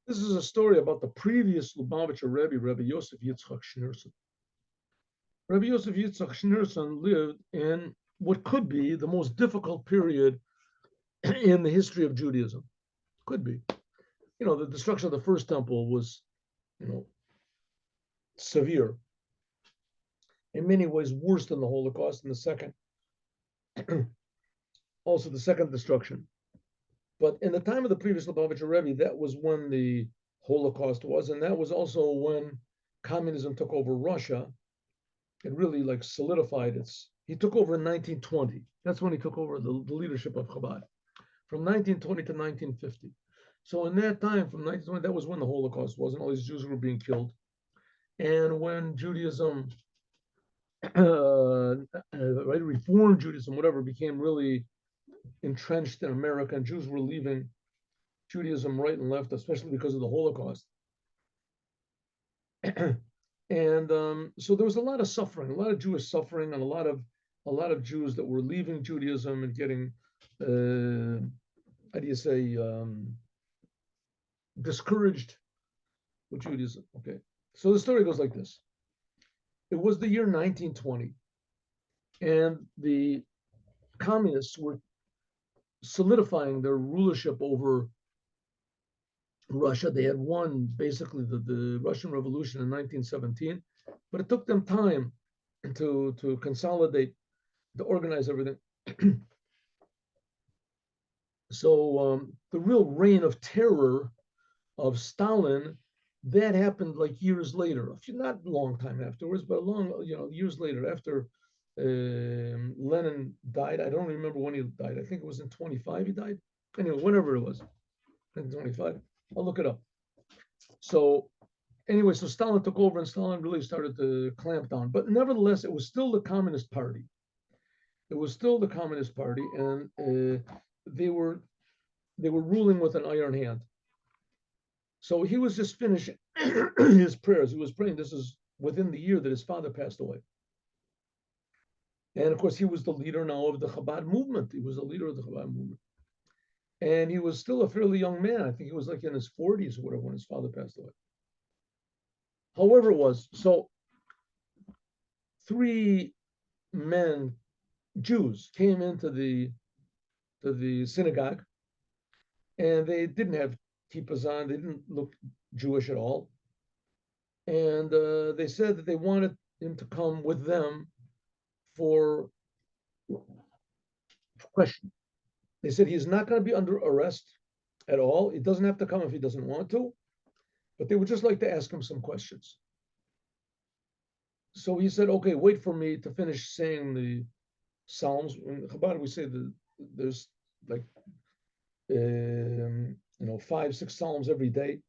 This is a story about the previous Lubavitcher Rebbe Yosef Yitzchak Schneerson. Rebbe Yosef Yitzchak Schneerson lived in what could be the most difficult period in the history of Judaism. Could be. The destruction of the first temple was, severe. In many ways, worse than the Holocaust, and the second, also the second destruction. But in the time of the previous Lubavitcher Rebbe, that was when the Holocaust was, and that was also when communism took over Russia. It really solidified its. He took over in 1920. That's when he took over the leadership of Chabad, from 1920 to 1950. So in that time, from 1920, that was when the Holocaust was, and all these Jews were being killed. And when Judaism, Reform Judaism, whatever, became really entrenched in America, and Jews were leaving Judaism right and left, especially because of the Holocaust. And so there was a lot of suffering, a lot of Jewish suffering, and a lot of Jews that were leaving Judaism and getting, how do you say, discouraged with Judaism. Okay, so the story goes like this. It was the year 1920, and the communists were solidifying their rulership over Russia. They had won basically the Russian Revolution in 1917, but it took them time to consolidate, to organize everything. So the real reign of terror of Stalin, that happened like years later, not a long time afterwards, but years later, after Lenin died. I don't remember when he died. I think it was in 25 he died. Anyway, whenever it was, in 25. I'll look it up. So anyway, so Stalin took over, and Stalin really started to clamp down. But nevertheless, it was still the Communist Party. It was still the Communist Party, and they were ruling with an iron hand. So he was just finishing his prayers. He was praying. This is within the year that his father passed away. And of course, he was the leader now of the Chabad movement. He was the leader of the Chabad movement. And he was still a fairly young man. I think he was like in his 40s or whatever when his father passed away. However it was, so 3 men, Jews, came into the synagogue, and they didn't have kippahs on. They didn't look Jewish at all. And they said that they wanted him to come with them for question. They said he's not going to be under arrest at all. He doesn't have to come if he doesn't want to, but they would just like to ask him some questions. So he said, okay, wait for me to finish saying the Psalms. In Chabad, we say that there's like, 5, 6 Psalms every day.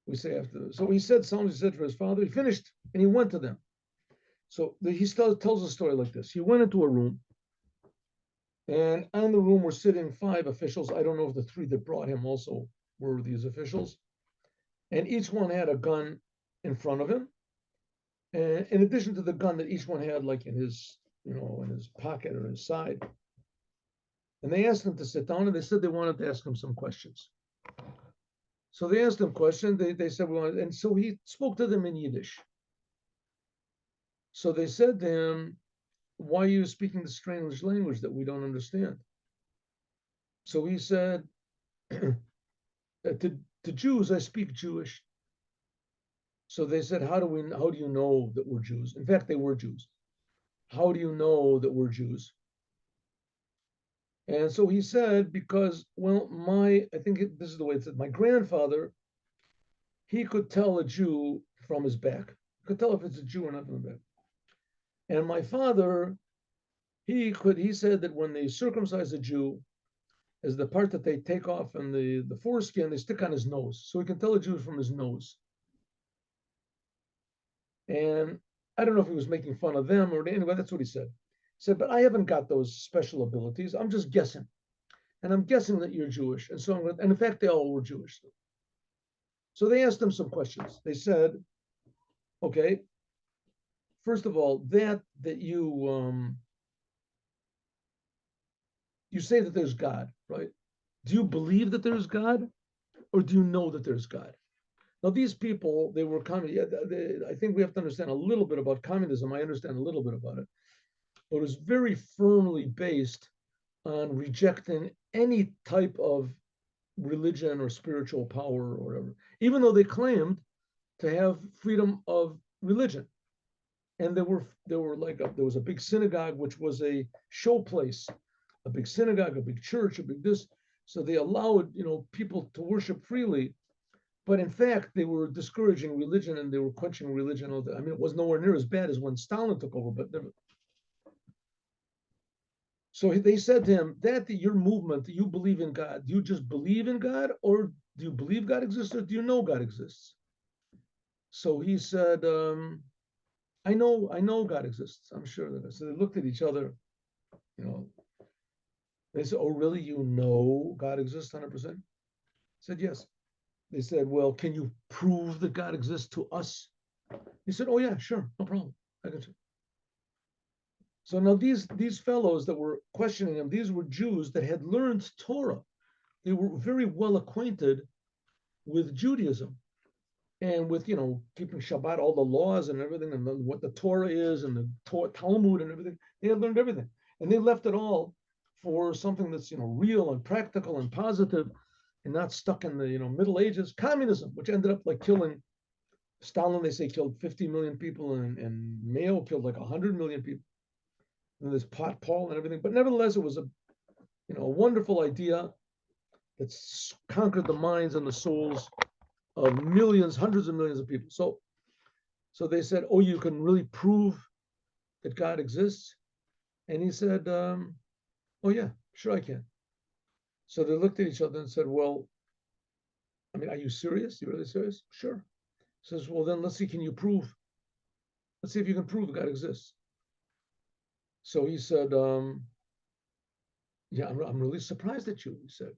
We say after. So he said Psalms, he said for his father. He finished, and he went to them. So he still tells a story like this. He went into a room, and in the room were sitting 5 officials. I don't know if the 3 that brought him also were these officials. And each one had a gun in front of him. And in addition to the gun that each one had like in his pocket or his side. And they asked him to sit down, and they said they wanted to ask him some questions. So they asked him questions. They said, and so he spoke to them in Yiddish. So they said to him, why are you speaking the strange language that we don't understand? So he said, to Jews, I speak Jewish. So they said, how do you know that we're Jews? In fact, they were Jews. How do you know that we're Jews? And so he said, because, I think this is the way it said, my grandfather, he could tell a Jew from his back. He could tell if it's a Jew or not from the back. And my father, he said that when they circumcise a Jew, is the part that they take off and the foreskin, they stick on his nose. So he can tell a Jew from his nose. And I don't know if he was making fun of them or anyway, that's what he said. He said, but I haven't got those special abilities. I'm just guessing. And I'm guessing that you're Jewish. And so, and in fact, they all were Jewish. So they asked him some questions. They said, okay, first of all, that you say that there's God, right? Do you believe that there's God? or do you know that there's God? Now, these people, they were I think we have to understand a little bit about communism. I understand a little bit about it, but it was very firmly based on rejecting any type of religion or spiritual power or whatever, even though they claimed to have freedom of religion. And there was a big synagogue, which was a show place, a big synagogue, a big church, a big this. So they allowed people to worship freely, but in fact they were discouraging religion and they were quenching religion. I mean, it was nowhere near as bad as when Stalin took over, but never. So they said to him, that your movement, you believe in God. Do you just believe in God, or do you believe God exists, or do you know God exists? So he said, I know God exists. I'm sure that. So they looked at each other, you know. They said, oh, really? You know God exists 100%? Said, yes. They said, well, can you prove that God exists to us? He said, oh, yeah, sure, no problem. I can see. So now these fellows that were questioning him, these were Jews that had learned Torah. They were very well acquainted with Judaism and with, keeping Shabbat, all the laws and everything, and what the Torah is and the Talmud and everything. They had learned everything. And they left it all for something that's, real and practical and positive and not stuck in the, Middle Ages. Communism, which ended up like killing Stalin, they say, killed 50 million people, and Mayo killed like 100 million people. And this pot Paul and everything. But nevertheless, it was a wonderful idea that's conquered the minds and the souls of millions, hundreds of millions of people. So they said, oh, you can really prove that God exists? And he said, oh, yeah, sure I can. So they looked at each other and said, well, I mean, are you serious? You really serious? Sure. He says, well, then let's see, can you prove? Let's see if you can prove God exists. So he said, yeah, I'm really surprised at you, he said.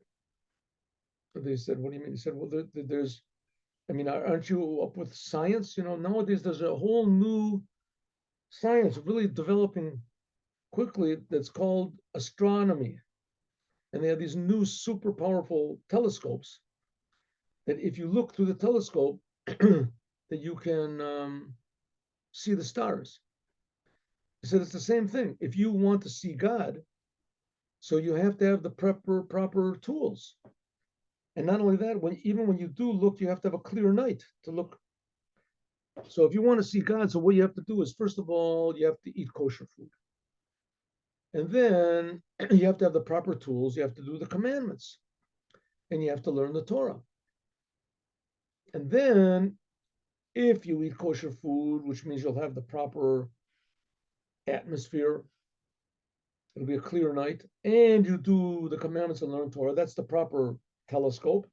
They said, what do you mean? He said, well, there's, I mean, aren't you up with science? Nowadays there's a whole new science really developing quickly that's called astronomy. And they have these new super powerful telescopes that if you look through the telescope, that you can see the stars. He said it's the same thing. If you want to see God, so you have to have the proper tools. And not only that, even when you do look, you have to have a clear night to look. So if you want to see God, so what you have to do is, first of all, you have to eat kosher food. And then you have to have the proper tools. You have to do the commandments. And you have to learn the Torah. And then if you eat kosher food, which means you'll have the proper atmosphere, it'll be a clear night, and you do the commandments and learn Torah, that's the proper telescope,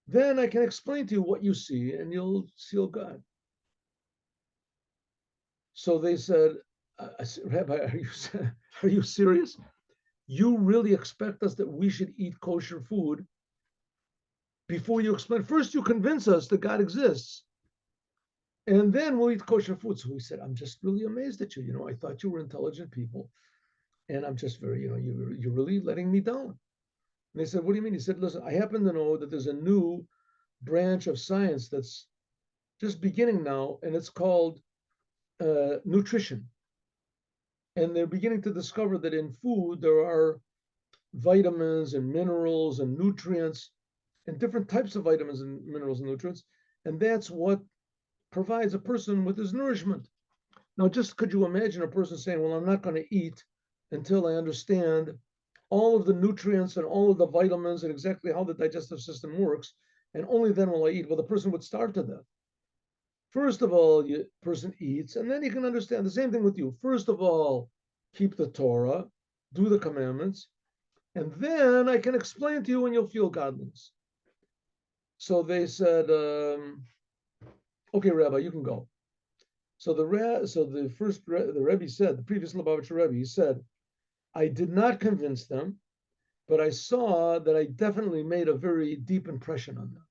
then I can explain to you what you see and you'll see God. So they said, Rabbi, are you serious? You really expect us that we should eat kosher food before you explain? First, you convince us that God exists, and then we'll eat kosher food. So we said, I'm just really amazed at you. I thought you were intelligent people, and I'm just very, you're really letting me down. And they said, what do you mean? He said, listen, I happen to know that there's a new branch of science that's just beginning now, and it's called nutrition. And they're beginning to discover that in food there are vitamins and minerals and nutrients and different types of vitamins and minerals and nutrients. And that's what provides a person with his nourishment. Now, just could you imagine a person saying, well, I'm not going to eat until I understand all of the nutrients and all of the vitamins and exactly how the digestive system works, and only then will I eat? Well, the person would starve to death. First of all, the person eats, and then you can understand the same thing with you. First of all, keep the Torah, do the commandments, and then I can explain to you when you'll feel godliness. So they said, okay, Rabbi, you can go. So the Rebbe said, the previous Lubavitcher Rebbe, he said, I did not convince them, but I saw that I definitely made a very deep impression on them.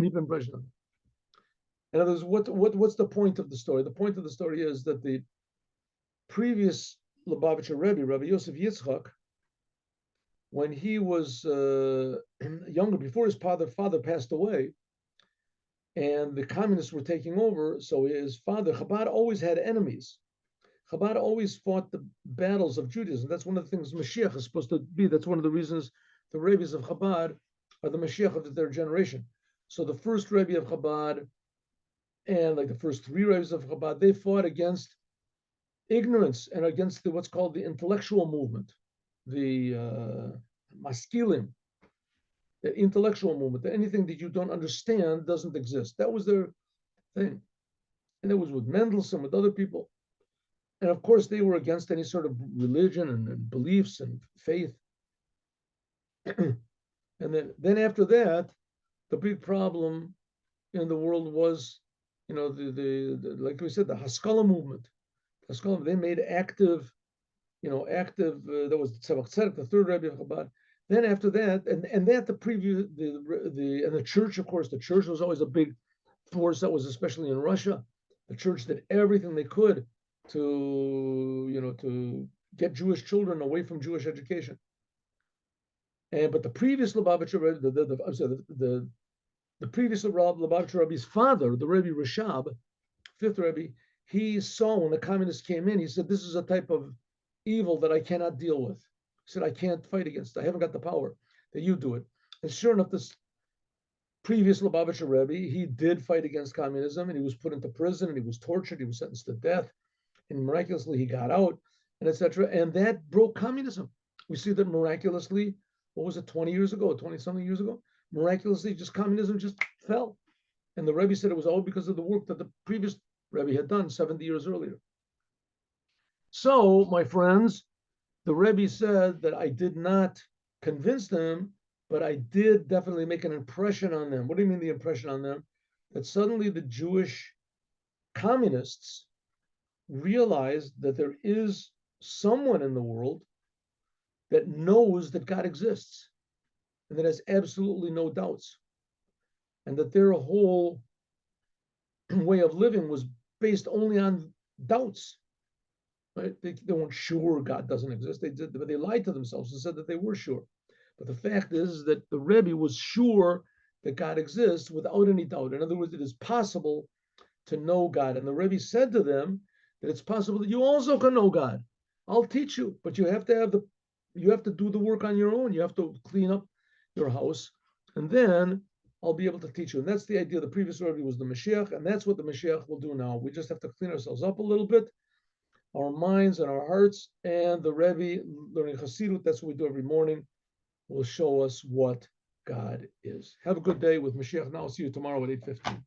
Deep impression on them. In other words, what's the point of the story? The point of the story is that the previous Lubavitcher Rebbe, Rabbi Yosef Yitzchak, when he was younger, before his father passed away, and the communists were taking over. So his father, Chabad, always had enemies. Chabad always fought the battles of Judaism. That's one of the things Mashiach is supposed to be. That's one of the reasons the Rebbes of Chabad are the Mashiach of their generation. So the first Rebbe of Chabad and like the first three Rebbes of Chabad, they fought against ignorance and against what's called the intellectual movement, the maskilim, the intellectual movement, that anything that you don't understand doesn't exist. That was their thing. And it was with Mendelssohn, with other people. And of course, they were against any sort of religion and beliefs and faith. And then after that, the big problem in the world was, the like we said, the Haskalah movement. Haskalah, they made active, that was Tzemach Tzedek, the third Rebbe of Chabad. Then after that, and that the previous, and the church, of course, the church was always a big force. That was especially in Russia. The church did everything they could to get Jewish children away from Jewish education. But the previous Lubavitcher Rebbe, the previous Lubavitcher Rebbe's father, the Rebbe Rashab, fifth Rebbe, he saw when the communists came in, he said, this is a type of evil that I cannot deal with. He said, I can't fight against it. I haven't got the power that you do it. And sure enough, this previous Lubavitcher Rebbe, he did fight against communism, and he was put into prison, and he was tortured, he was sentenced to death, and miraculously he got out, and etc. And that broke communism. We see that miraculously, what was it, 20 years ago, 20-something years ago? Miraculously, just communism just fell. And the Rebbe said it was all because of the work that the previous Rebbe had done 70 years earlier. So, my friends, the Rebbe said that I did not convince them, but I did definitely make an impression on them. What do you mean the impression on them? That suddenly the Jewish communists realized that there is someone in the world that knows that God exists and that has absolutely no doubts, and that their whole way of living was based only on doubts. Right? They weren't sure God doesn't exist. But they lied to themselves and said that they were sure. But the fact is that the Rebbe was sure that God exists without any doubt. In other words, it is possible to know God. And the Rebbe said to them that it's possible that you also can know God. I'll teach you, but you have to do the work on your own. You have to clean up your house, and then I'll be able to teach you. And that's the idea. The previous Rebbe was the Mashiach, and that's what the Mashiach will do now. We just have to clean ourselves up a little bit, our minds and our hearts, and the Rebbe, learning Chassidut, that's what we do every morning, will show us what God is. Have a good day with Mashiach now. I'll see you tomorrow at 8:15.